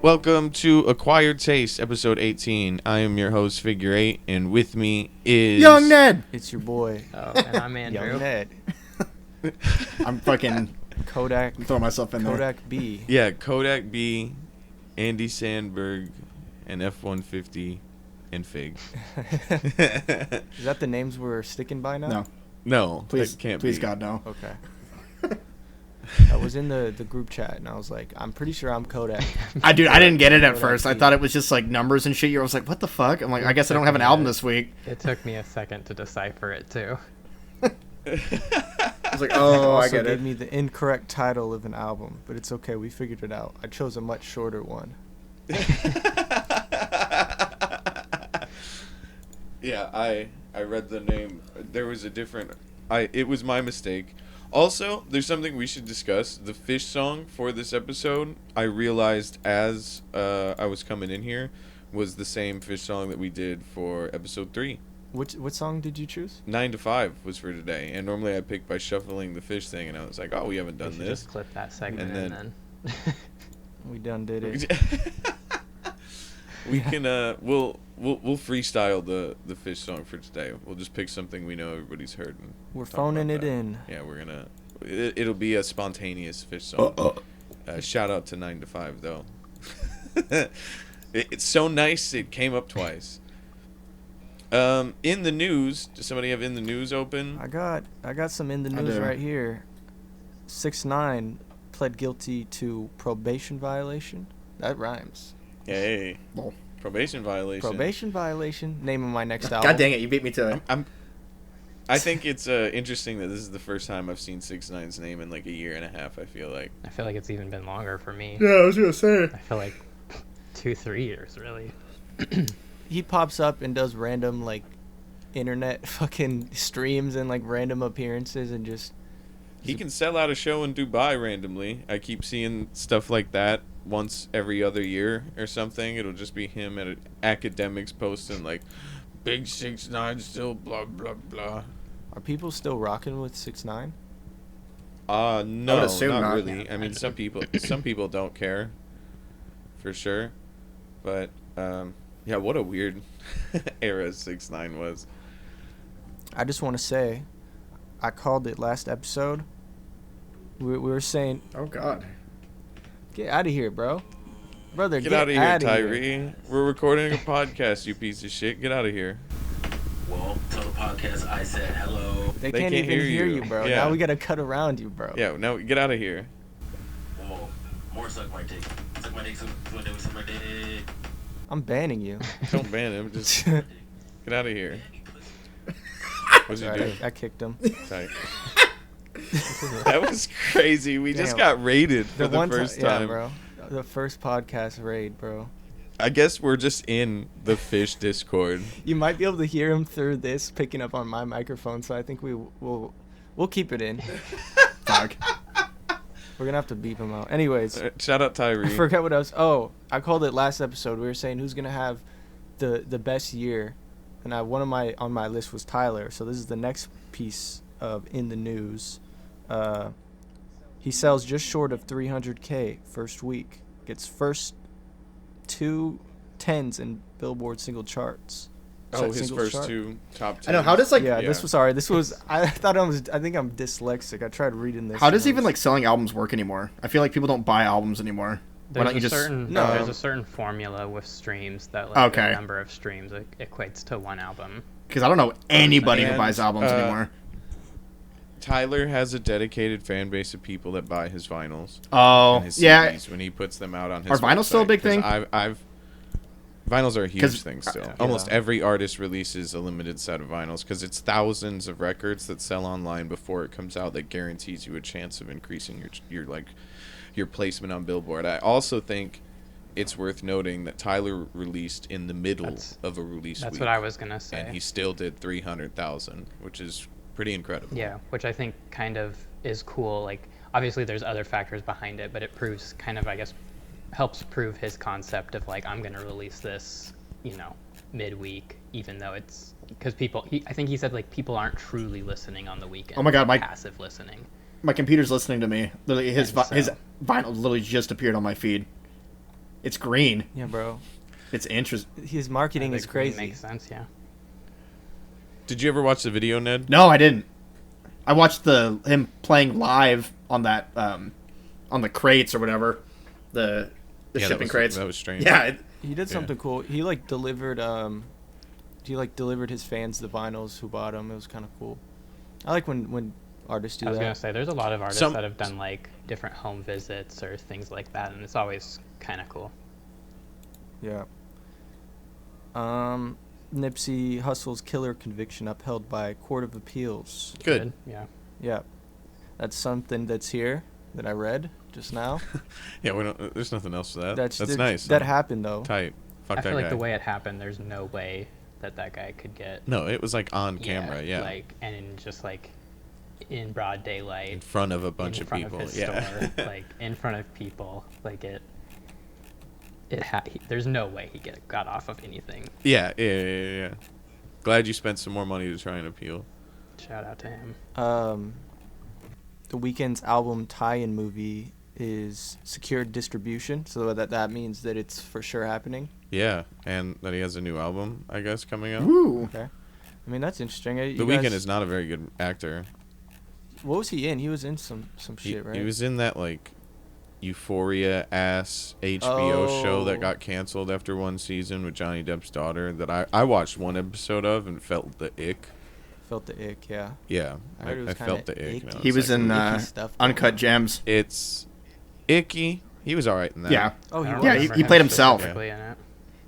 Welcome to Acquired Taste, episode 18. I am your host, Figure 8, and with me is... Young Ned! It's your boy. Oh, and I'm Andrew. Young Ned. I'm fucking Kodak. throwing myself in there. Kodak B. Yeah, Kodak B, Andy Sandberg, and F-150, and Fig. Is that the names we're sticking by now? No. No, Please, that can't please be. God, no. Okay. I was in the group chat, and I was like, I'm pretty sure I'm Kodak. I didn't get it at Kodak first. I B. thought it was just like numbers and shit. I was like, what the fuck? I'm like, I guess I don't have an album this week. It took me a second to decipher it too. I was like, oh, I Also get gave it. me the incorrect title of an album, but it's okay. We figured it out. I chose a much shorter one. Yeah, I read the name. There was a different... It was my mistake. Also, there's something we should discuss. The fish song for this episode, I realized as I was coming in here, was the same fish song that we did for episode 3. What song did you choose? 9 to 5 was for today, and normally I pick by shuffling the fish thing, and I was like, oh, we haven't We done should this. just clip that segment And and then- then. We done did it. We can we'll freestyle the fish song for today. We'll just pick something we know everybody's heard. And We're talk phoning about it that. in. Yeah, we're gonna. It'll be a spontaneous fish song. Shout out to 9 to 5 though. It's so nice it came up twice. In the news, does somebody have in the news open? I got some in the I news do. right here. 6ix9ine pled guilty to probation violation. That rhymes. Hey, Well, probation violation. Probation violation. Name of my next album. God dang it, you beat me to it. I think it's interesting that this is the first time I've seen 6ix9ine's name in like a year and a half. I feel like. I feel like it's even been longer for me. Yeah, I was gonna say. I feel like 2-3 years really. He pops up and does random like internet fucking streams and like random appearances and just He can sell out a show in Dubai randomly. I keep seeing stuff like that once every other year or something. It'll just be him at academics posting like, "Big 6ix9ine still blah blah blah." are people still rocking with 6ix9ine? No, assume not not. really. I mean, some people don't care, for sure. But yeah, what a weird era 6ix9ine was. I just want to say, I called it last episode. We were saying, Oh God. get out of here, bro. Brother, Get out of here, outta Tyree. We're recording a podcast, you piece of shit. Get out of here. Well, tell the podcast I said hello. They can't even hear you, bro. Yeah. Now we gotta cut around you, bro. Yeah, no, get out of here. Well, more suck my dick. Suck my dick, suck my dick. I'm banning you. Don't ban him. Just Sorry, get out of here. What'd you do? I kicked him. Sorry. That was crazy. We just Damn. got raided for the one first yeah, time. bro. The first podcast raid, bro. I guess we're just in the fish Discord. You might be able to hear him through this picking up on my microphone, so I think we'll keep it in. Fuck. We're gonna have to beep him out. Anyways, Shout out I Tyree. forgot what else. Oh, I called it last episode. We were saying who's gonna have the best year, and one of my on my list was Tyler. So this is the next piece of in the news. He sells just short of 300K first week. Gets first 2 tens in Billboard single charts. Oh, his Single first chart? 2 top 10. I know. How does like Yeah, Yeah. this was sorry. This was I thought I think I'm dyslexic. I tried reading this. how does and I even was- like selling albums work anymore? I feel like people don't buy albums anymore. Why There's don't you a just certain No. there's a certain formula with streams that like Okay. the number of streams equates to one album. because I don't know anybody who And, buys albums anymore. Tyler has a dedicated fan base of people that buy his vinyls. Oh And his yeah. CDs when he puts them out on his Are vinyls still a website, big 'cause thing? Vinyls are a huge 'Cause- thing still. yeah. Almost every artist releases a limited set of vinyls because it's thousands of records that sell online before it comes out that guarantees you a chance of increasing your placement on Billboard. I also think it's worth noting that Tyler released in the middle That's- of a release That's week, what I was gonna say. and he still did 300,000, which is pretty incredible. Yeah, which I think kind of is cool. Like, obviously there's other factors behind it, but it proves kind of, I guess, helps prove his concept of like, I'm going to release this, midweek, even though it's because I think he said like people aren't truly listening on the weekend. Oh my God, they're my- passive listening. My computer's listening to me. Literally, his And so- his vinyl literally just appeared on my feed. It's green. Yeah, bro. It's interesting. His marketing The is green crazy. Makes sense, yeah. Did you ever watch the video, Ned? No, I didn't. I watched him playing live on that on the crates or whatever, the Yeah, shipping crates. That was strange. Yeah, He did something cool. He like delivered his fans the vinyls who bought them. It was kind of cool. I like when artists do I was that. gonna say there's a lot of artists Some- that have done like different home visits or things like that, and it's always kind of cool. Yeah. Nipsey Hussle's killer conviction upheld by Court of Appeals. Good. Yeah. Yeah. That's something that's here that I read just now. Yeah, we don't. There's nothing else to that. That's that- nice. That happened though. Tight. Fuck I that feel like guy. the way it happened, there's no way that guy could get. No, it was like on camera. Yeah. Like, and in just like in broad daylight. In front of a bunch in of front people. Of his Yeah. store, like in front of people, like there's no way he got off of anything. Yeah. Glad you spent some more money to try and appeal. Shout out to him. The Weeknd's album tie-in movie is secured distribution, so that means that it's for sure happening. Yeah, and that he has a new album, I guess, coming out. Woo. Okay. I mean, that's interesting. The Weeknd is not a very good actor. What was he in? He was in some shit, right? He was in that like Euphoria ass HBO show that Oh. got canceled after one season with Johnny Depp's daughter that I watched one episode of and felt the ick. Felt the ick, yeah. Yeah, I heard it was I felt kinda the ick. icky. and I He was like, in icky stuff going Uncut on. Gems. It's icky. He was all right in that. Yeah, Oh, he I don't was. Yeah, remember he him played himself. specifically in it.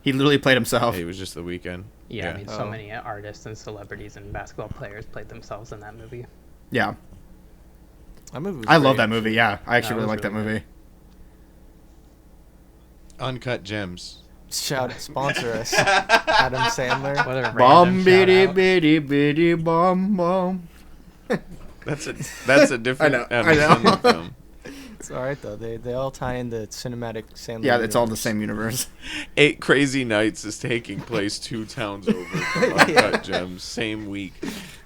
he literally played himself. He was just the Weeknd. Yeah, I mean, so Oh. many artists and celebrities and basketball players played themselves in that movie. Yeah, That movie was I love great, that movie. Yeah, I actually That really was like that really movie. Uncut Gems. Shout sponsor us, Adam Sandler. What a Bum random bitty shout-out. bitty bitty bum bum. That's a different I know. Adam Sandler film. It's all right though. They all tie in the cinematic Sandler. Yeah, it's all the universe. same universe. 8 Crazy Nights is taking place 2 towns over from Uncut Gems, same week.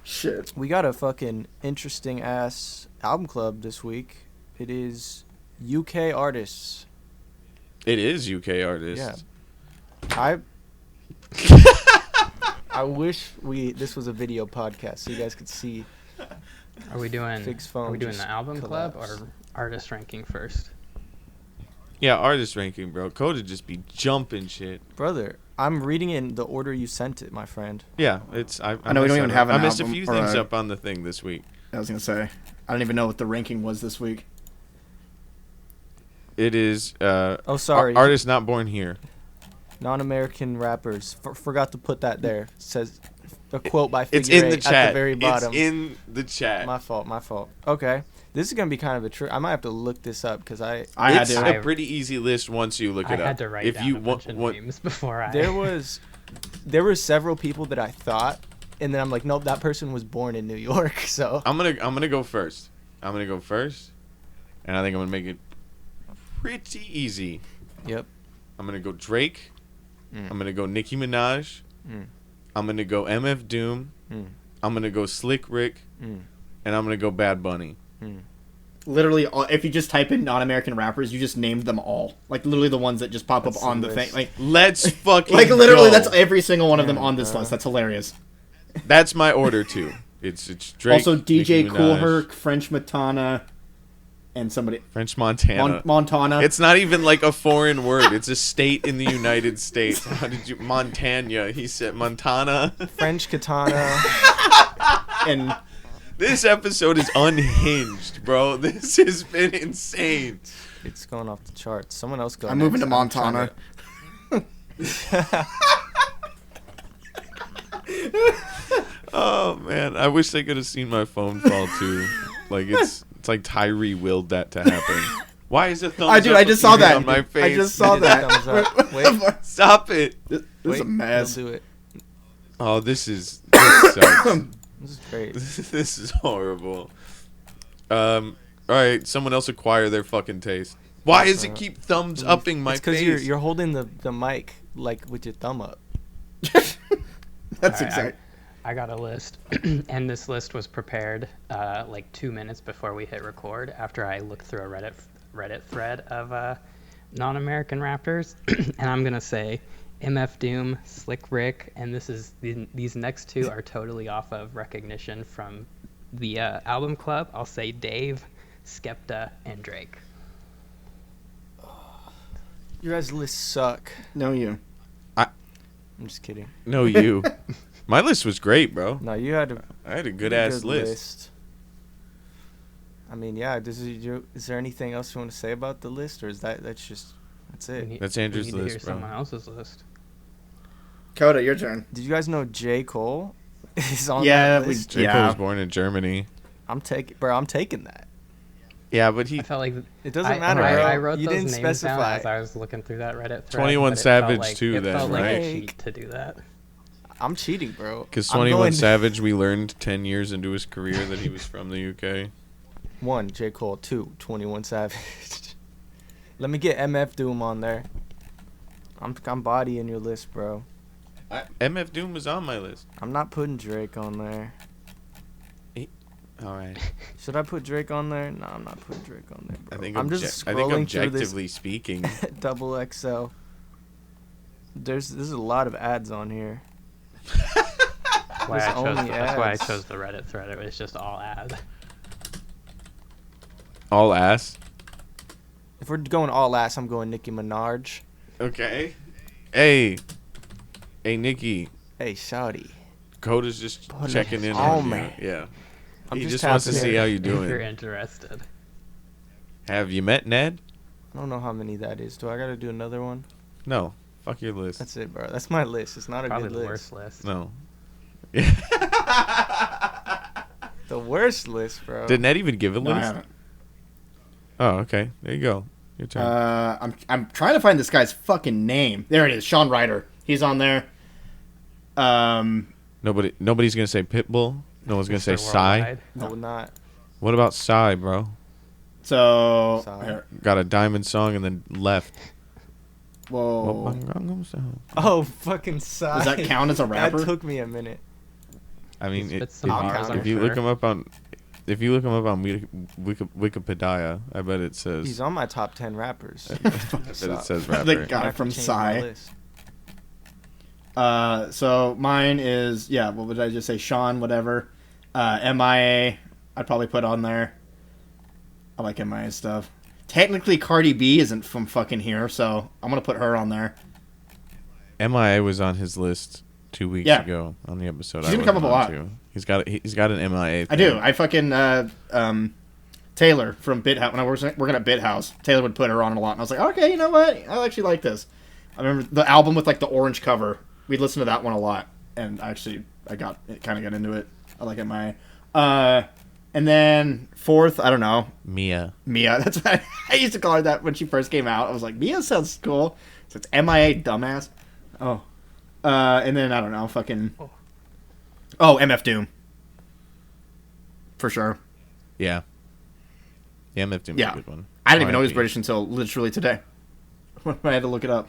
Shit. We got a fucking interesting ass album club this week. It is UK artists. It is UK artists. Yeah. I wish this was a video podcast so you guys could see. Are we doing? Fig's Are phone we doing just the album club collapsed. or artist ranking first? Yeah, artist ranking, bro. Code would just be jumping shit. Brother, I'm reading in the order you sent it, my friend. Yeah, it's. I know we don't messed even that have up. an I missed a album few or things a- up on the thing this week. I was gonna say, I don't even know what the ranking was this week. It is. Oh, sorry. Artist not born here. Non-American rappers. Forgot to put that there. It says a quote by It's Figure in the Eight chat. at the very bottom. It's in the chat. My fault. Okay. This is going to be kind of a trick. I might have to look this up because I had It's to. a pretty easy list once you look I it up. had to write if down you a bunch of want, names before I. there were several people that I thought, and then I'm like, nope, that person was born in New York. So I'm gonna go first. And I think I'm gonna make it pretty easy. Yep. I'm gonna go Drake. Mm. I'm gonna go Nicki Minaj. Mm. I'm gonna go MF Doom. Mm. I'm gonna go Slick Rick, Mm. and I'm gonna go Bad Bunny. Literally, if you just type in non-American rappers, you just named them all. Like literally the ones that just pop That's up on the the list. thing. Let's fucking Like literally, go. that's every single one of them Yeah, on this bro. list. That's hilarious. That's my order too. It's Drake. Also, DJ Nicki Cool Minaj, Herc, French Montana, and somebody French Montana. Montana. It's not even like a foreign word. It's a state in the United States. How did you Montana? He said Montana. French Katana. and This episode is unhinged, bro. This has been insane. It's going off the charts. Someone else go. I'm moving to next. I'm trying Montana. Oh man, I wish they could have seen my phone fall too. Like it's like Tyree willed that to happen. Why is it thumbs Dude, up I just saw appearing that. on my face? I just saw It is thumbs up. that. Wait. Stop it. This Wait, is a mess. I'll do it. Oh, this sucks. This is great. This is horrible. All right, someone else acquire their fucking taste. Why does it keep thumbs upping my It's because face? you're holding the mic like with your thumb up. That's Alright, exact. I got a list, and this list was prepared like 2 minutes before we hit record. After I looked through a Reddit thread of non-American rappers, and I'm gonna say MF Doom, Slick Rick, and these next two are totally off of recognition from the album club. I'll say Dave, Skepta, and Drake. Your guys' lists suck. No, you. I'm just kidding. No, you. My list was great, bro. No, you had a I had a good ass list. I mean, yeah. Is there anything else you want to say about the list, or is that's it? That's Andrew's we need list, to hear bro. someone else's list. Coda, your turn. Did you guys know J. Cole is on Yeah, that list? J. Cole was born in Germany. I'm taking that. Yeah, but he I felt like It doesn't matter, bro. I wrote You those didn't names specify. down as I was looking through that Reddit thread. 21 but it Savage felt like, too, it then, felt like right? a cheat to do that. I'm cheating, bro. Because I'm 21 going- Savage, we learned 10 years into his career that he was from the UK. 1, J. Cole. 2, 21 Savage. Let me get MF Doom on there. I'm bodying your list, bro. MF Doom was on my list. I'm not putting Drake on there. All right. Should I put Drake on there? No, I'm not putting Drake on there, bro. I think I'm just I think scrolling through objectively speaking, this double XL. There's a lot of ads on here. That's why I ads. chose the Reddit thread. It was just all ads. all ass. If we're going all ass, I'm going Nicki Minaj. Okay. Hey, Nikki. Hey, shawty. Coda's just Put it checking in on on you. me. Yeah. I'm He just just wants to tapping see in. how you If you're doing. interested. Have you met Ned? I don't know how many that is. Do I gotta do another one? No. Fuck your list. That's it, bro. That's my list. It's not a Probably good the list. worst list. No. The worst list, bro. Did Ned even give a No, I list? haven't. Oh, okay. There you go. Your turn. I'm trying to find this guy's fucking name. There it is. Sean Ryder. He's on there. Nobody's gonna say Pitbull. No one's gonna say Mr. Psy. Worldwide. I would not. What about Psy, bro? So, Sorry. here. Got a diamond song and then left. Whoa. Oh, fucking sigh. Does that count as a rapper? That took me a minute. I mean, He it, spits some bars, I'm if you look sure. him up on, Wikipedia, I bet it says. He's on my top 10 rappers. I bet it says The rapper. guy I have to from change my Psy. list. So mine is, what would I just say? Sean, whatever. MIA, I'd probably put on there. I like MIA stuff. Technically, Cardi B isn't from fucking here, so I'm going to put her on there. MIA was on his list 2 weeks Yeah. ago on the episode. She's gonna come up a lot. He's got an MIA. I do. I fucking, Taylor from Bit House, when I was working at Bit House, Taylor would put her on a lot, and I was like, okay, you know what? I actually like this. I remember the album with, like, the orange cover. We'd listen to that one a lot, and I got into it. I like MIA. And then fourth, I don't know, Mia. Mia. That's what I used to call her that when she first came out. I was like, Mia sounds cool. So it's MIA, dumbass. Oh. And then, I don't know, fucking... Oh, MF Doom. For sure. Yeah. Yeah, MF Doom's Yeah. a good one. I didn't even know he was R.I.P. British until literally today. I had to look it up.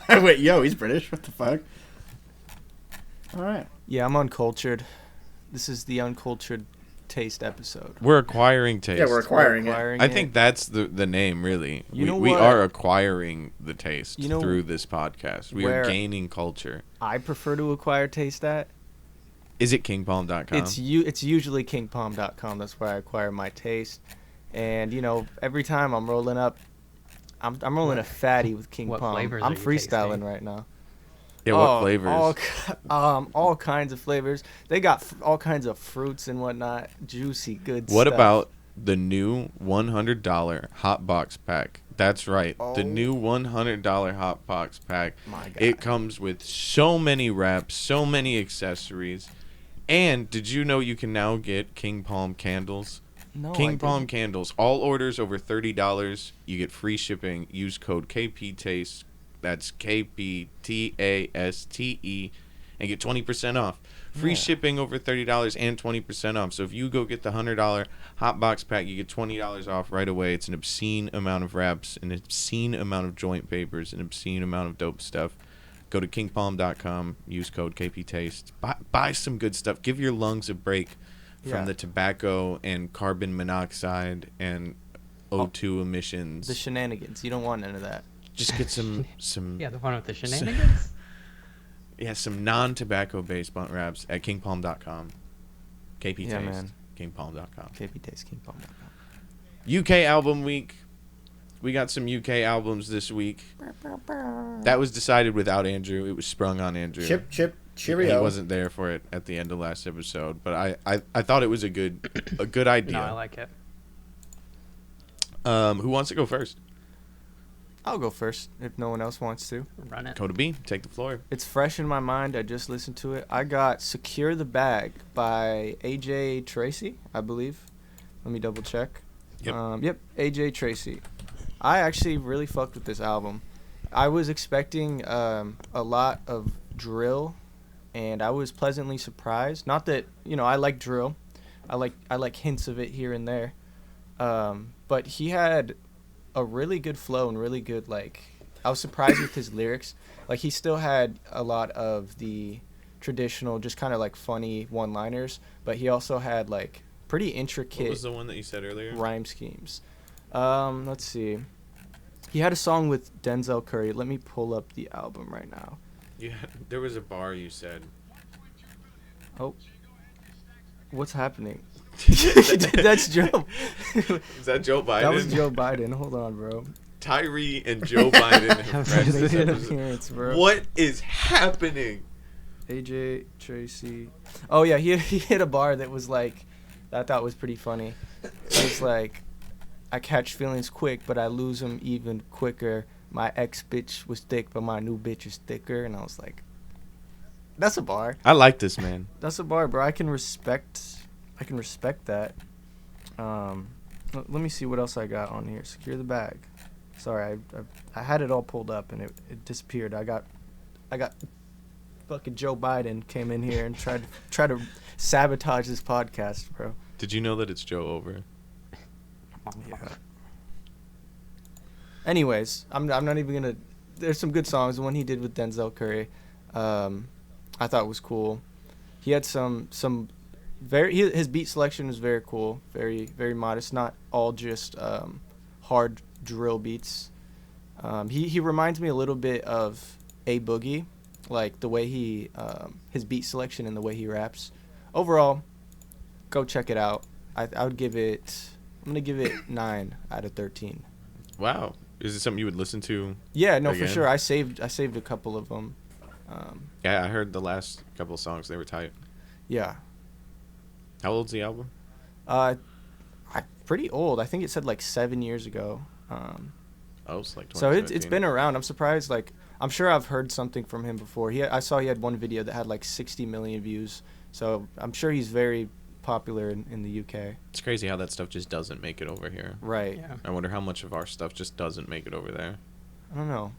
Wait, he's British? What the fuck? Alright. Yeah, I'm uncultured. This is the uncultured taste episode. We're acquiring taste. Yeah, we're acquiring it. Acquiring I it. think that's the name, really. You know we what? are acquiring the taste You know through this podcast. We are where- gaining culture. I prefer to acquire taste at. Is it kingpalm.com? It's usually kingpalm.com. That's where I acquire my taste. And every time I'm rolling up, I'm rolling a fatty with King What Palm. flavors I'm are you freestyling tasting? right now. Yeah, what flavors? All kinds of flavors. They got all kinds of fruits and whatnot. Juicy, good What stuff. about the new $100 hot box pack? That's right. The Oh. new $100 hot box pack. My God. It comes with so many wraps, so many accessories. And did you know you can now get King Palm candles? No, I King didn't. Palm candles. All orders over $30, you get free shipping. Use code KPTASTE. That's KPTASTE and get 20% off. Free Yeah. shipping over $30 and 20% off. So if you go get the $100 hot box pack, you get $20 off right away. It's an obscene amount of wraps, an obscene amount of joint papers, an obscene amount of dope stuff. Go to kingpalm.com, use code KPTASTE. Buy some good stuff. Give your lungs a break from Yeah. the tobacco and carbon monoxide and O2 emissions. The shenanigans. You don't want none of that. Just get some Yeah, the one with the shenanigans. some non-tobacco based blunt wraps at kingpalm.com. KP Yeah, Taste. man. Kingpalm.com. KP Taste, KingPalm.com. UK album week. We got some UK albums this week. That was decided without Andrew. It was sprung on Andrew. Chip, cheerio. He wasn't there for it at the end of last episode, but I thought it was a good idea. No, I like it. Who wants to go first? I'll go first if no one else wants to. Run it. Coda B, take the floor. It's fresh in my mind. I just listened to it. I got Secure the Bag by TYR33, I believe. Let me double check. Yep. TYR33. I actually really fucked with this album. I was expecting a lot of drill, and I was pleasantly surprised. Not that, I like drill. I like hints of it here and there. But he had a really good flow and really good, I was surprised with his lyrics. He still had a lot of the traditional, just kind of funny one-liners, but he also had pretty intricate What was the one that you said earlier? rhyme schemes. Let's see. He had a song with Denzel Curry. Let me pull up the album right now. There was a bar you said. Oh. What's happening? That's Joe. Is that Joe Biden? That was Joe Biden. Hold on, bro. Tyree and Joe Biden have friends this An episode. appearance, bro. What is happening? TYR33. Oh, yeah. He hit a bar that was that I thought was pretty funny. It was I catch feelings quick, but I lose them even quicker. My ex bitch was thick, but my new bitch is thicker. And I was like, that's a bar. I like this man. That's a bar, bro. I can respect that. Let me see what else I got on here. Secure the Bag. Sorry, I had it all pulled up and it disappeared. I got fucking Joe Biden came in here and tried to sabotage this podcast, bro. Did you know that it's Joe over? Yeah. Anyways, I'm not even gonna. There's some good songs. The one he did with Denzel Curry, I thought was cool. He had some his beat selection was very cool, very very modest. Not all just hard drill beats. He reminds me a little bit of A Boogie, the way he his beat selection and the way he raps. Overall, go check it out. I would give it. I'm gonna give it 9 out of 13. Wow. Is it something you would listen to? Yeah, no, again? for sure. I saved a couple of them. Yeah, I heard the last couple of songs. They were tight. Yeah. How old's the album? Pretty old. I think it said 7 years ago. Oh, it's like So 2017. it's been around. I'm surprised. I'm sure I've heard something from him before. I saw he had one video that had 60 million views. So I'm sure he's very popular in the UK. It's crazy how that stuff just doesn't make it over here. Right. Yeah. I wonder how much of our stuff just doesn't make it over there. I don't know.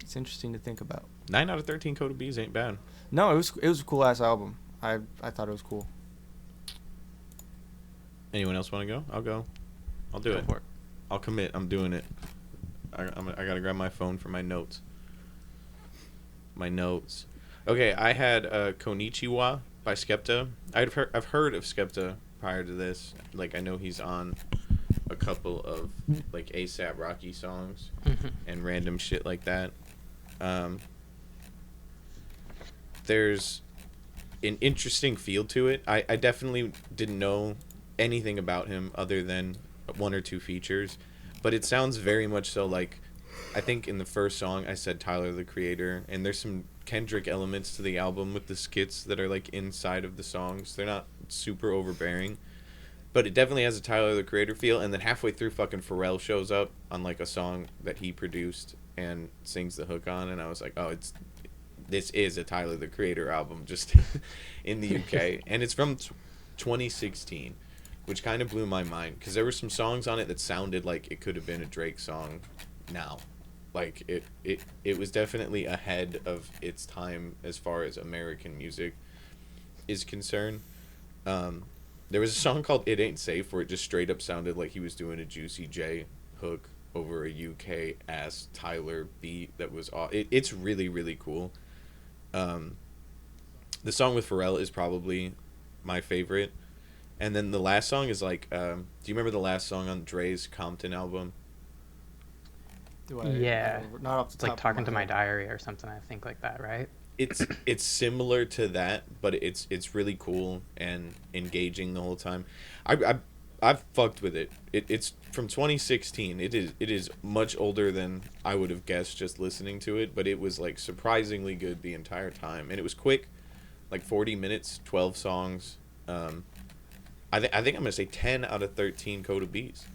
It's interesting to think about. 9 out of 13 Coda B's ain't bad. No, it was a cool ass album. I thought it was cool. Anyone else want to go? I'll go. I'll do Go it. for it. I'll commit. I'm doing it. I gotta grab my phone for my notes. Okay, I had Konichiwa by Skepta. I've heard of Skepta prior to this. I know he's on a couple of ASAP Rocky songs and random shit like that. There's an interesting feel to it. I definitely didn't know anything about him other than one or two features, but it sounds very much so I think in the first song I said Tyler the Creator, and there's some Kendrick elements to the album with the skits that are inside of the songs. They're not super overbearing, but it definitely has a Tyler the Creator feel. And then halfway through, fucking Pharrell shows up on a song that he produced and sings the hook on, and I was like, oh, this is a Tyler the Creator album, just in the UK. And it's from 2016, which kind of blew my mind, because there were some songs on it that sounded like it could have been a Drake song now. It was definitely ahead of its time as far as American music is concerned. There was a song called It Ain't Safe where it just straight up sounded like he was doing a Juicy J hook over a UK ass Tyler beat that was it's really, really cool. The song with Pharrell is probably my favorite. And then the last song is like, do you remember the last song on Dre's Compton album? Yeah. Not off the It's like top of talking to my head. diary or something. I think like that, right? It's similar to that, but it's really cool and engaging the whole time. I've fucked with it. It's from 2016. It is much older than I would have guessed just listening to it, but it was like surprisingly good the entire time, and it was quick, like 40 minutes, 12 songs. I think I'm gonna say 10 out of 13 Coda B's.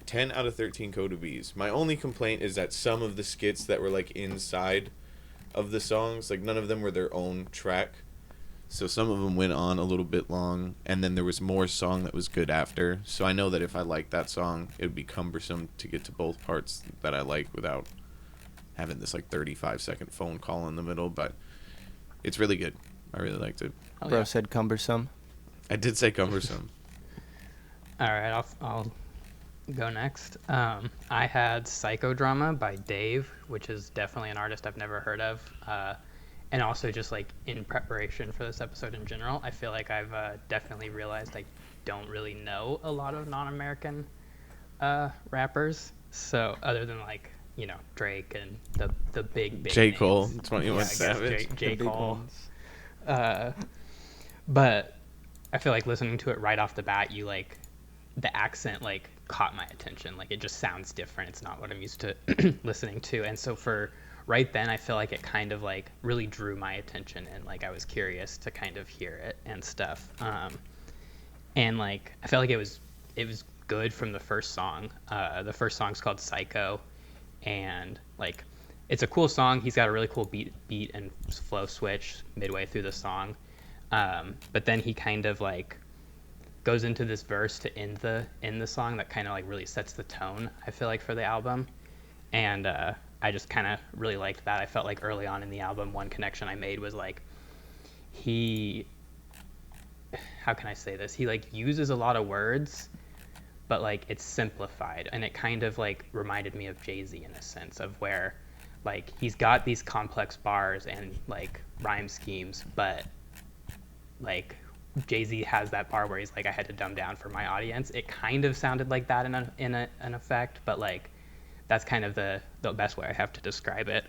10 out of 13 Coda B's. My only complaint is that some of the skits that were like inside of the songs, like none of them were their own track. So some of them went on a little bit long, and then there was more song that was good after. So I know that if I liked that song, it would be cumbersome to get to both parts that I like without having this like 35-second phone call in the middle, but it's really good. I really liked it. Oh, Bro yeah. said cumbersome. I did say cumbersome. All right, I'll go next. I had Psychodrama by Dave, which is definitely an artist I've never heard of. And also just like in preparation for this episode in general, I feel like I've definitely realized I don't really know a lot of non-American rappers. So other than like, you know, Drake and the big J. names. Cole, 21 I guess Savage. J. The big Cole. ones. But I feel like listening to it right off the bat, you like the accent like caught my attention. Like it just sounds different. It's not what I'm used to listening to. And so for right then, I feel like it kind of like really drew my attention, and like I was curious to kind of hear it and stuff. And like I felt like it was good from the first song. The first song's called Psycho, and like it's a cool song. He's got a really cool beat and flow switch midway through the song. But then he kind of like goes into this verse to end the song that kind of like really sets the tone, I feel like, for the album. And I just kind of really liked that. I felt like early on in the album, one connection I made was like how can I say this? He like uses a lot of words, but like it's simplified, and it kind of like reminded me of Jay-Z in a sense of where like he's got these complex bars and like rhyme schemes, but like Jay-Z has that bar where he's like, I had to dumb down for my audience. It kind of sounded like that in an effect, but like that's kind of the best way I have to describe it.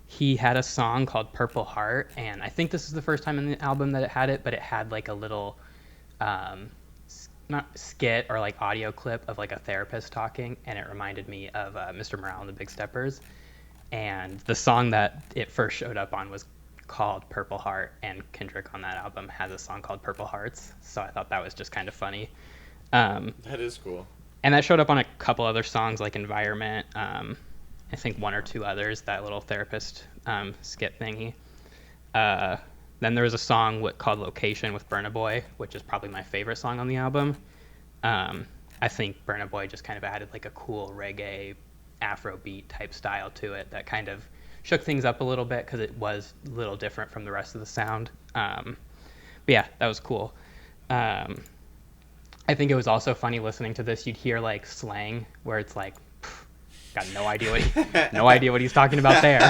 He had a song called Purple Heart, and I think this is the first time in the album that it had it, but it had like a little not skit or like audio clip of like a therapist talking, and it reminded me of Mr. Morale and the Big Steppers. And the song that it first showed up on was called Purple Heart, and Kendrick on that album has a song called Purple Hearts, so I thought that was just kind of funny. That is cool. And that showed up on a couple other songs like Environment, I think one or two others, that little therapist skit thingy. Then there was a song called Location with Burna Boy, which is probably my favorite song on the album. I think Burna Boy just kind of added like a cool reggae Afrobeat type style to it that kind of shook things up a little bit because it was a little different from the rest of the sound. But yeah, that was cool. I think it was also funny listening to this. You'd hear like slang where it's like, got no idea what he's talking about there.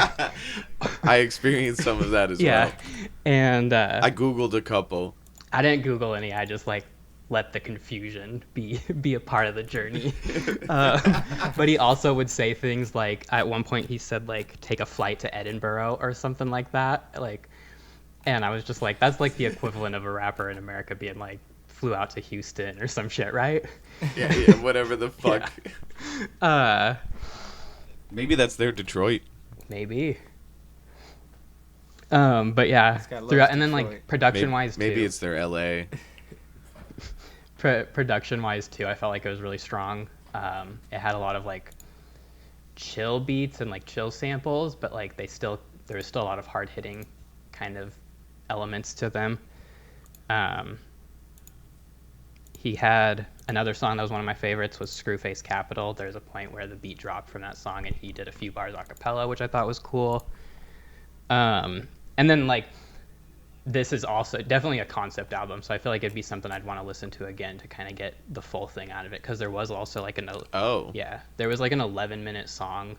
I experienced some of that as Yeah, well. and I Googled a couple. I didn't Google any. I just like let the confusion be a part of the journey. But he also would say things like, at one point he said like, take a flight to Edinburgh or something like that. Like, and I was just like, that's like the equivalent of a rapper in America being like, flew out to Houston or some shit, right? Yeah, whatever the fuck. Maybe that's their Detroit. Maybe. But yeah, This guy loves throughout, and then Detroit. like production wise Maybe too. it's their LA. Production wise too, I felt like it was really strong. It had a lot of like chill beats and like chill samples, but like there was still a lot of hard hitting kind of elements to them. He had another song that was one of my favorites, was Screwface Capital. There's a point where the beat dropped from that song and he did a few bars a cappella, which I thought was cool. And then like this is also definitely a concept album, so I feel like it'd be something I'd want to listen to again to kind of get the full thing out of it, because there was also like there was like an 11-minute song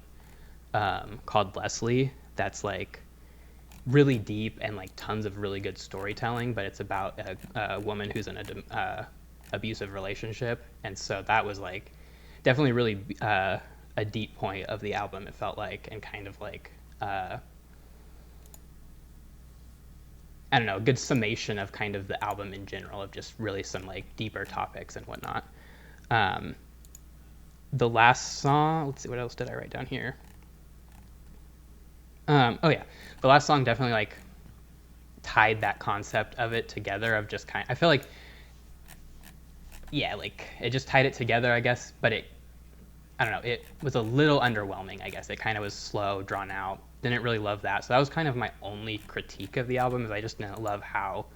called Leslie that's like really deep and like tons of really good storytelling, but it's about a woman who's in a abusive relationship, and so that was like definitely really a deep point of the album. It felt like, and kind of like I don't know, a good summation of kind of the album in general, of just really some like deeper topics and whatnot. The last song, let's see, what else did I write down here? Oh yeah, the last song definitely like tied that concept of it together, of just I feel like, yeah, like it just tied it together, I guess, but I don't know, it was a little underwhelming, I guess. It kind of was slow, drawn out. Didn't really love that. So that was kind of my only critique of the album, is I just didn't love how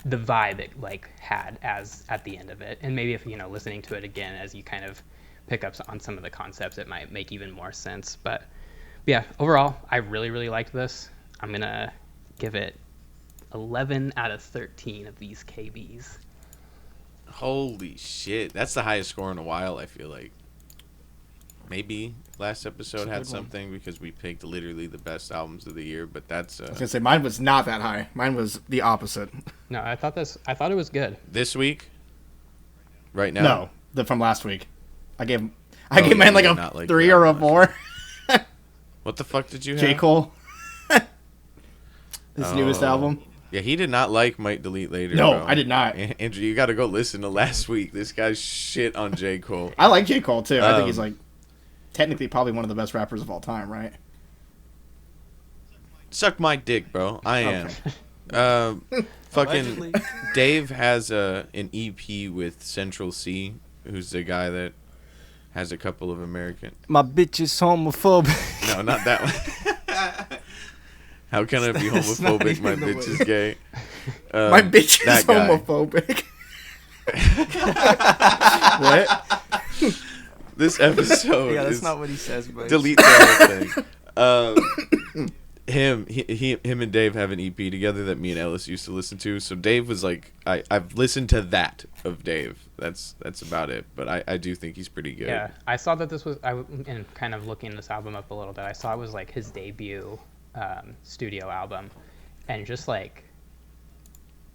the vibe it like had as at the end of it. And maybe if, listening to it again, as you kind of pick up on some of the concepts, it might make even more sense. But yeah, overall, I really, really liked this. I'm going to give it 11 out of 13 of these KBs. Holy shit. That's the highest score in a while, I feel like. Maybe last episode had something because we picked literally the best albums of the year, but that's I was gonna say mine was not that high. Mine was the opposite. No, I thought it was good. This week? Right now? No, from last week. I gave mine like a 3 or a 4. What the fuck did you have? J. Cole. His newest album. Yeah, he did not like Might Delete Later. No, bro. I did not. Andrew, you got to go listen to last week. This guy's shit on J. Cole. I like J. Cole too. I think he's like technically probably one of the best rappers of all time, right? Suck my dick, bro. I am. Fucking Allegedly. Dave has an EP with Central C, who's the guy that has a couple of American. My bitch is homophobic. No, not that one. How can I be That's not homophobic? even My the bitch way. is gay. My bitch is that guy. homophobic. What? This episode Yeah, that's is not what he says, but delete the whole thing. Him and Dave have an EP together that me and Ellis used to listen to. So Dave was like, I've listened to that of Dave. That's about it. But I do think he's pretty good. Yeah, I saw that this was, and kind of looking this album up a little bit, I saw it was like his debut studio album, and just like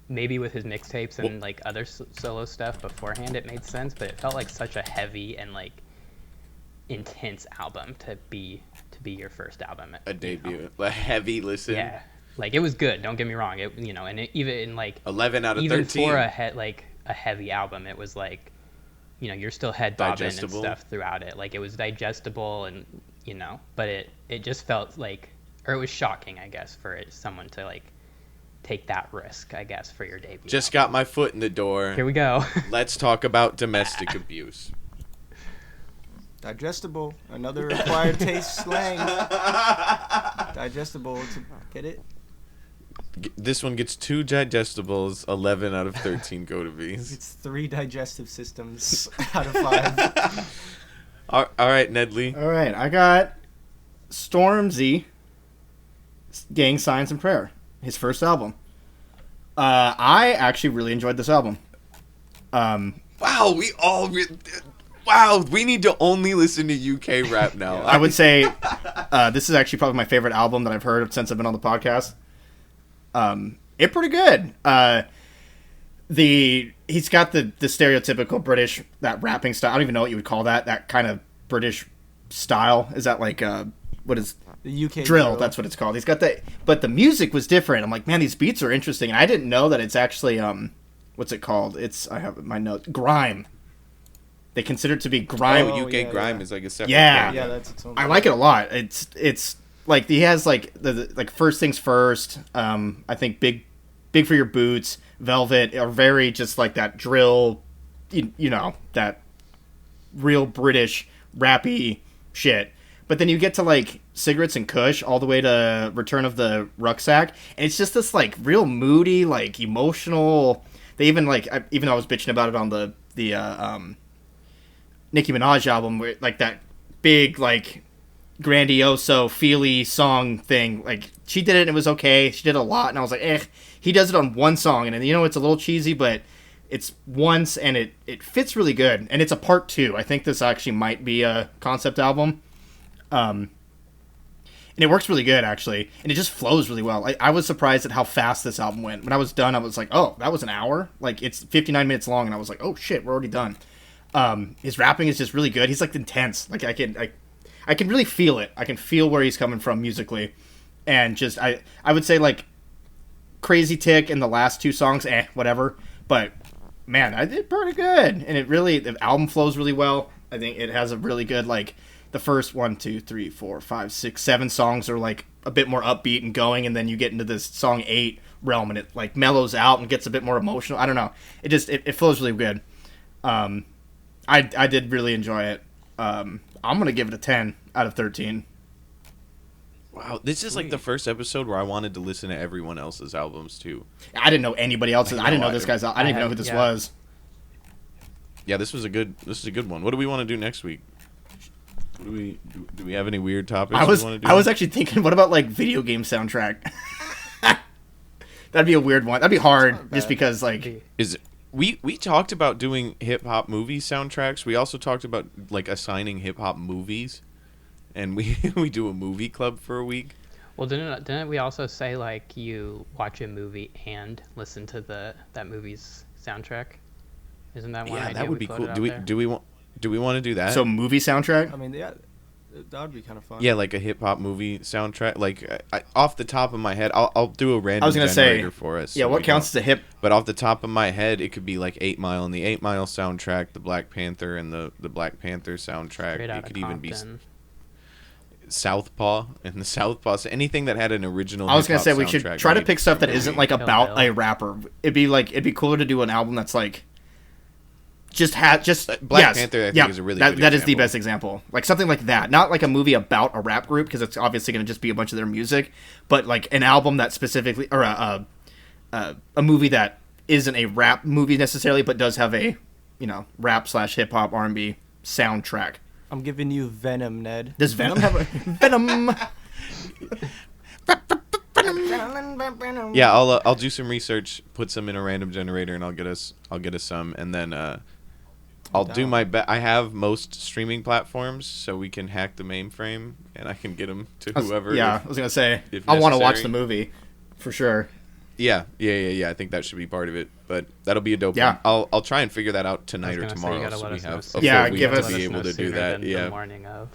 maybe with his mixtapes and like other solo stuff beforehand, it made sense, but it felt like such a heavy and like intense album to be your first album. A debut, a heavy listen. Yeah, like it was good. Don't get me wrong. It and it, even in like 11 out of even 13. for a heavy album, it was like, you're still head bobbing and Digestible. stuff throughout it. Like it was digestible, and but it just felt like, or it was shocking, I guess, for someone to like take that risk, I guess, for your debut. Just album. got my foot in the door. Here we go. Let's talk about domestic abuse. digestible. Another acquired taste slang. Digestible. Get it? This one gets 2 digestibles. 11 out of 13 go to V's. It's 3 digestive systems out of 5. All right, Nedley. All right, I got Stormzy, Gang Signs and Prayer, his first album. I actually really enjoyed this album. Wow, wow, we need to only listen to UK rap now. I would say this is actually probably my favorite album that I've heard since I've been on the podcast. It's pretty good. He's got the stereotypical British, that rapping style. I don't even know what you would call that. That kind of British style. Is that like what is The UK drill? That's what it's called. He's got that, but the music was different. I'm like, man, these beats are interesting, and I didn't know that it's actually what's it called? I have my note, grime. They consider it to be grime. UK grime is like a separate Yeah. thing. Yeah, that's its own. I like it a lot. It's like he has like the like First Things First. I think big for your boots, Velvet are very just like that drill, you know, that real British rappy shit. But then you get to like Cigarettes and Kush all the way to Return of the Rucksack, and it's just this like real moody, like emotional. They even like even though I was bitching about it on the Nicki Minaj album, where like that big like grandioso feely song thing, like she did it and it was okay. She did a lot and I was like, he does it on one song, and it's a little cheesy, but it's once and it fits really good, and it's a part 2. I think this actually might be a concept album. And it works really good, actually. And it just flows really well. I was surprised at how fast this album went. When I was done, I was like, oh, that was an hour? Like, it's 59 minutes long, and I was like, oh, shit, we're already done. His rapping is just really good. He's, like, intense. Like, I can really feel it. I can feel where he's coming from musically. And just, I would say, like, Crazy Tick and the last 2 songs, whatever. But, man, I did pretty good. And the album flows really well. I think it has a really good, like, the first 1, 2, 3, 4, 5, 6, 7 songs are like a bit more upbeat and going, and then you get into this song 8 realm, and it like mellows out and gets a bit more emotional. I don't know. It flows really good. I did really enjoy it. I'm gonna give it a 10 out of 13. Wow, this is like the first episode where I wanted to listen to everyone else's albums too. I didn't know anybody else's. I didn't know this guy's. I didn't even know who this was. Yeah, this is a good one. What do we want to do next week? Do we have any weird topics I was we want to do? I was actually thinking, what about like video game soundtrack? That'd be a weird one. That'd be hard, just because like we talked about doing hip hop movie soundtracks. We also talked about like assigning hip hop movies, and we do a movie club for a week. Well, didn't we also say like you watch a movie and listen to that movie's soundtrack? Isn't that one? Yeah, idea that would we be cool. floated out there? Do we want to do that? So movie soundtrack. I mean, yeah, that would be kind of fun. Yeah, like a hip hop movie soundtrack. Like off the top of my head, I'll do a random generator say, for us. Yeah, so what counts as a hip? But off the top of my head, it could be like 8 Mile and the 8 Mile soundtrack, the Black Panther and the Black Panther soundtrack. Straight out It could of even be Compton. Southpaw and the Southpaw. So anything that had an original. I was gonna hip-hop say we should soundtrack try to made pick stuff that from isn't movie. like Kill about Bill. a rapper. It'd be cooler to do an album that's like just Black yes, Panther, I think, yeah, is a really that, good that is the example. best example. Like something like that, not like a movie about a rap group, because it's obviously going to just be a bunch of their music, but like an album that specifically, or a movie that isn't a rap movie necessarily, but does have a rap / hip hop R&B soundtrack. I'm giving you Venom, Ned. Does Venom have a Venom? Yeah, I'll do some research, put some in a random generator, and I'll get us some, and then I'll do my best. I have most streaming platforms, so we can hack the mainframe, and I can get them to whoever. I was gonna say if I want to watch necessary. the movie for sure. Yeah. I think that should be part of it, but that'll be a dope Yeah. one. I'll try and figure that out tonight or I was gonna say, tomorrow, you gotta so let we us know have a sooner. full Yeah, week give to us- be able to do sooner that. than Yeah. the morning of.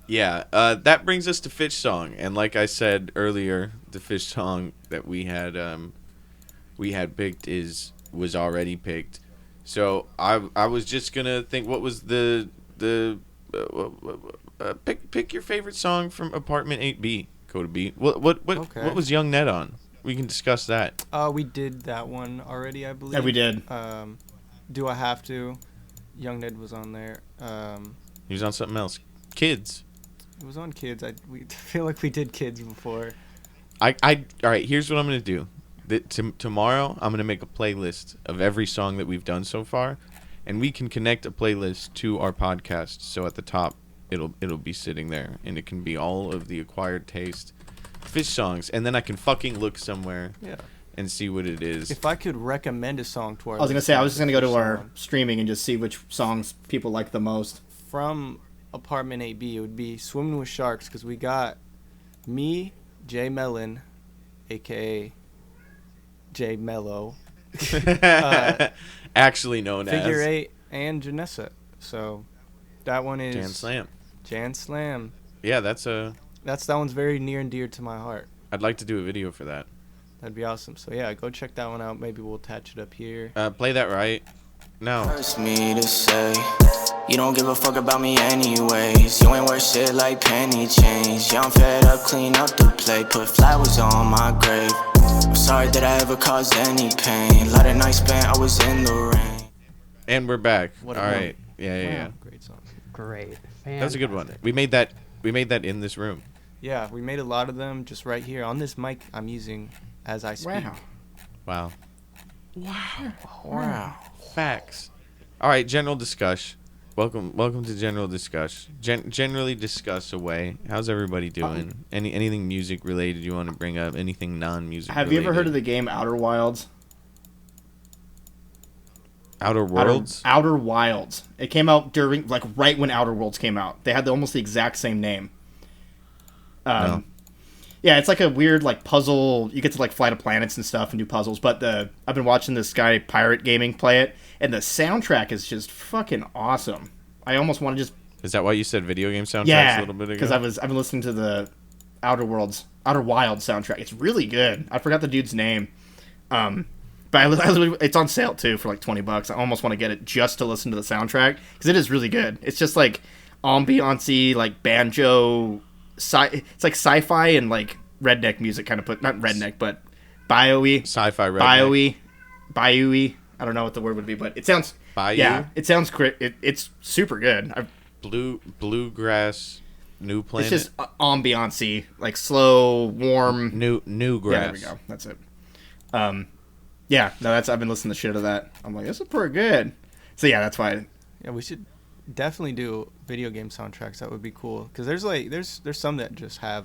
Yeah, that brings us to Fish Song, and like I said earlier, the Fish Song that we had picked was already picked. So I was just gonna think, what was the pick your favorite song from Apartment 8B, Coda B. What Okay. was Young Ned on? We can discuss that. We did that one already, I believe. Yeah, we did. Do I Have to? Young Ned was on there. He was on something else. Kids. It was on Kids. We feel like we did Kids before. All right, here's what I'm gonna do. Tomorrow I'm gonna make a playlist of every song that we've done so far, and we can connect a playlist to our podcast. So at the top, it'll be sitting there, and it can be all of the acquired taste Fish songs, and then I can fucking look somewhere Yeah. and see what it is. If I could recommend a song to our I was gonna say I was just gonna go to our song streaming and just see which songs people like the most. from Apartment 8B, it would be Swimming with Sharks, because we got me, Jay Mellon, aka Jay Mello, Actually known Figure as 8, and Janessa. So that one is Jan Slam. Jan Slam. Yeah, that one's very near and dear to my heart. I'd like to do a video for that. That'd be awesome. So yeah, go check that one out. Maybe we'll attach it up here. Play that right. No. Hurts me to say you don't give a fuck about me anyways. You ain't worth shit like penny change. Yeah, I'm fed up, clean up the plate, put flowers on my grave. I'm sorry that I ever caused any pain. Lot of nights spent, I was in the rain. And we're back. What All a right. Yeah. Wow, great song. Great. That was a good one. Fantastic. We made that in this room. Yeah, we made a lot of them just right here on this mic I'm using as I speak. Wow. Wow. Wow. Facts. All right, general discuss. Welcome to general discuss. Generally discuss away. How's everybody doing? Anything music related you want to bring up? Anything non-music? Have you ever heard of the game Outer Wilds? Outer Worlds? Outer Wilds. It came out right when Outer Worlds came out. They had almost the exact same name. No. Yeah, it's like a weird like puzzle. You get to like fly to planets and stuff and do puzzles. But I've been watching this guy Pirate Gaming play it, and the soundtrack is just fucking awesome. I almost want to just Is that why you said video game soundtracks a little bit ago? because I've been listening to the Outer Wild soundtrack. It's really good. I forgot the dude's name. But I literally, it's on sale too for like $20. I almost want to get it just to listen to the soundtrack because it is really good. It's just like ambiance-y, like banjo. It's like sci-fi and like redneck music kind of not redneck, but bio-y. Sci-fi redneck. Bayou-y. I don't know what the word would be, but it sounds. Bayou? Yeah, it sounds great. It's super good. Bluegrass. New Planet. It's just ambiance-y, like slow, warm. New grass. Yeah, there we go. That's it. Yeah, no, I've been listening to shit of that. I'm like, this is pretty good. So yeah, that's why. Yeah, we should definitely do video game soundtracks. That would be cool. Because there's some that just have.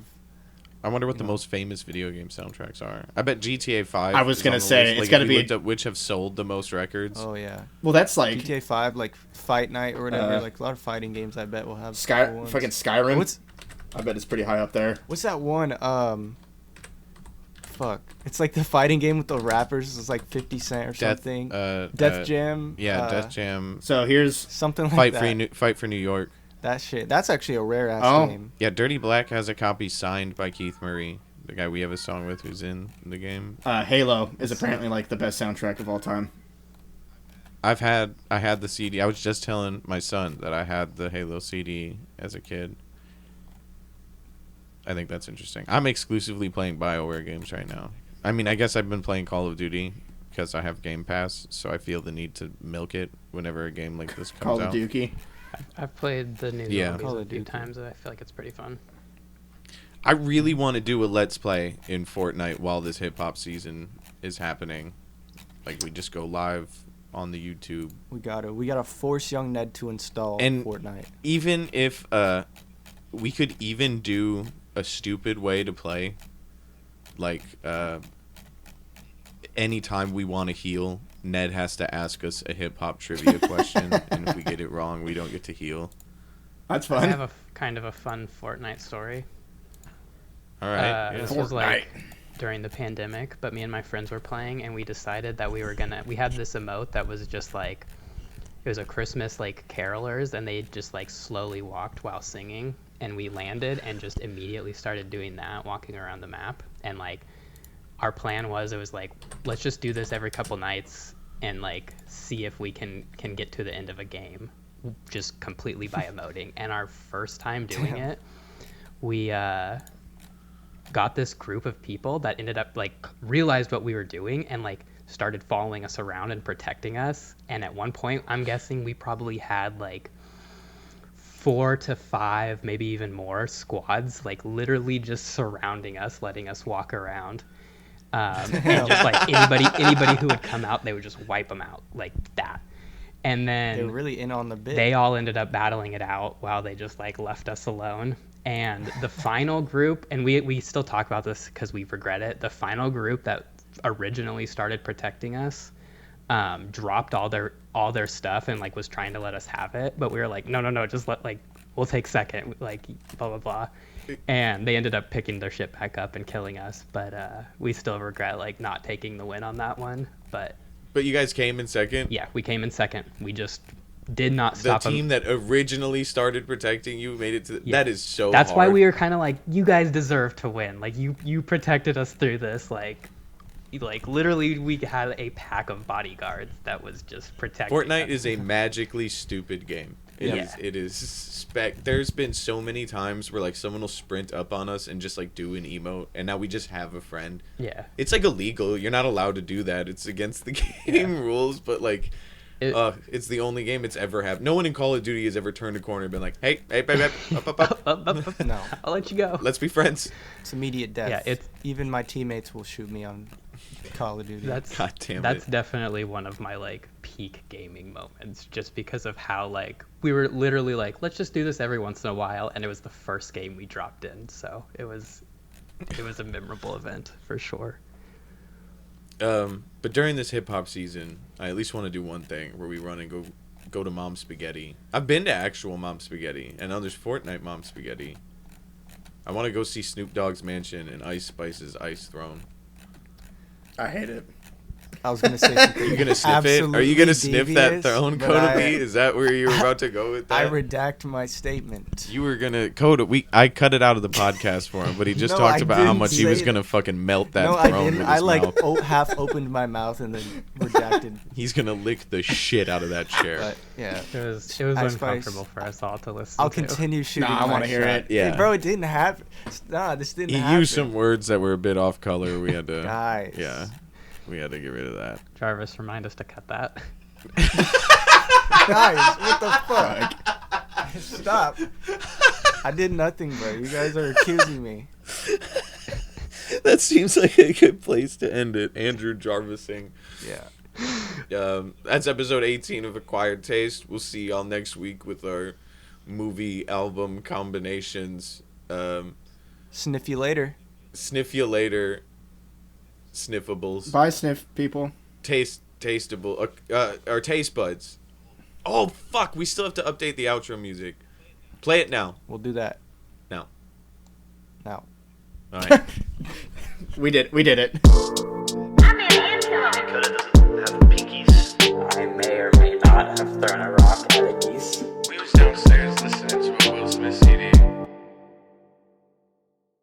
I wonder what the most famous video game soundtracks are. I bet GTA 5. I was gonna say, it's got gotta to be which have sold the most records. Oh yeah. Well, that's like GTA 5, like Fight Night or whatever. Like a lot of fighting games, I bet will have. cool ones. fucking Skyrim. What's I bet it's pretty high up there. that one? Fuck. It's like the fighting game with the rappers. It's like 50 Cent or something. Death Jam. Yeah, Death Jam. So here's Something like that. Fight for New York. That shit. That's actually a rare ass game. Yeah, Dirty Black has a copy signed by Keith Murray, the guy we have a song with who's in the game. Halo is apparently like the best soundtrack of all time. I had the CD. I was just telling my son that I had the Halo CD as a kid. I think that's interesting. I'm exclusively playing BioWare games right now. I mean, I guess I've been playing Call of Duty because I have Game Pass, so I feel the need to milk it whenever a game like this comes Call out. of Duty. I've played the new Yeah. zombies Call a of few Duty. times, and I feel like it's pretty fun. I really want to do a Let's Play in Fortnite while this hip-hop season is happening. Like, we just go live on the YouTube. We gotta force young Ned to install And Fortnite. even if we could even do a stupid way to play, like anytime we want to heal, Ned has to ask us a hip-hop trivia question, and if we get it wrong, we don't get to heal. That's I fun. have a kind of a fun Fortnite story. All right. Yeah. This was like during the pandemic, but me and my friends were playing, and we decided that we had this emote that was just like, it was a Christmas like carolers, and they just like slowly walked while singing, and we landed and just immediately started doing that, walking around the map. And like our plan was, it was like, let's just do this every couple nights and like see if we can get to the end of a game just completely by emoting. And our first time doing it, we got this group of people that ended up like realized what we were doing and like started following us around and protecting us. And at one point, I'm guessing we probably had like 4 to 5, maybe even more squads, like literally just surrounding us, letting us walk around. And just like anybody who would come out, they would just wipe them out like that. And then They were really in on the bit. they all ended up battling it out while they just like left us alone. And the final group, and we still talk about this because we regret it, the final group that originally started protecting us dropped all their stuff and like was trying to let us have it, but we were like, no, just we'll take second, like blah blah blah. And they ended up picking their shit back up and killing us, but we still regret like not taking the win on that one. But you guys came in second? yeah, we came in second. We just did not The stop them. team that originally started protecting you made it to Yeah. that is so That's hard. why we were kind of like, you guys deserve to win. Like you protected us through this. Like literally we had a pack of bodyguards that was just protecting Fortnite us. is a magically stupid game. It is there's been so many times where like someone will sprint up on us and just like do an emote, and now we just have a friend. Yeah. It's like illegal. You're not allowed to do that. It's against the game rules, but like it's the only game it's ever happened. No one in Call of Duty has ever turned a corner and been like, hey, up. No, I'll let you go. Let's be friends. it's immediate death. Yeah, Even my teammates will shoot me on Call of Duty. God damn That's it. definitely one of my like peak gaming moments, just because of how like we were literally like, let's just do this every once in a while, and it was the first game we dropped in, so it was a memorable event for sure. But during this hip hop season, I at least want to do one thing where we run and go to Mom Spaghetti. I've been to actual Mom Spaghetti, and now there's Fortnite Mom Spaghetti. I want to go see Snoop Dogg's mansion and Ice Spice's Ice Throne. I hate it. I was gonna say something. You gonna sniff it? Are you gonna sniff that devious, throne, but Coda B? Is that where you were about to go with I that? redact my statement. You were gonna Coda. I cut it out of the podcast for him, but he just No, talked I about how didn't much he was say gonna fucking melt that No, I throne didn't. with I his mouth. half opened my mouth and then redacted. He's gonna lick the shit out of that chair. But yeah, It was Ice uncomfortable Spice. for us all to listen I'll to. continue shooting. Nah, I want wanna to hear it. Yeah. Hey, bro, it didn't happen. Nah, this didn't He happen. used some words that were a bit off color. We had to. Guys. Yeah, we had to get rid of that. Jarvis, remind us to cut that. Guys, what the fuck? Stop. I did nothing, bro. You guys are accusing me. That seems like a good place to end it. Andrew Jarvising. Yeah. That's episode 18 of Acquired Taste. We'll see y'all next week with our movie album combinations. Sniff you later. Sniff you later. Sniffables. Bye, sniff people. Tasteable. Or taste buds. Oh, fuck. We still have to update the outro music. Play it now. We'll do that Now. now. All right. We did it. Dakota doesn't have pinkies. I may or may not have thrown a rock at a geese. We was downstairs listening to